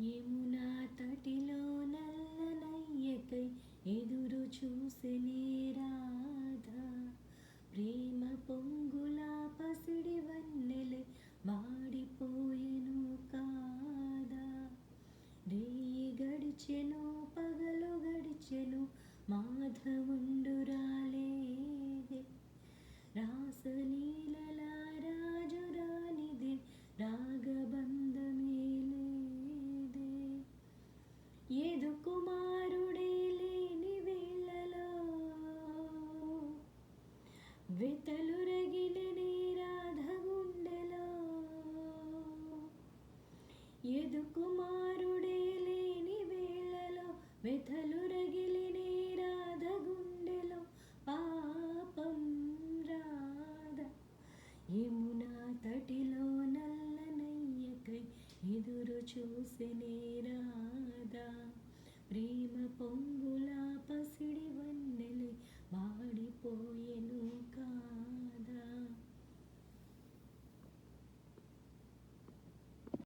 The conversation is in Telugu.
యమునా తటిలో నల్లనయ్యకై ఎదురు చూసెనే రాధ. ప్రేమ పొంగుల పసిడి వన్నెలే వాడిపోయెను కాదా. రేయి గడిచెను పగలు గడిచెను మాధవుండు రాలేదే. రాసలీలల రాజురానిదే రాగబంధమే లేదే. యదు కుమారుడే లేని వేళలో వెతలు రగిలెనే రాధ గుండెలో. యదు కుమారుడే లేని వేళలో వెతలు రగిలెనే రాధ గుండెలో. పాపం రాధ యమునా తటిలో నల్లనయ్యకై ఎదురు చూసెనే రాధ. ప్రేమ పొంగు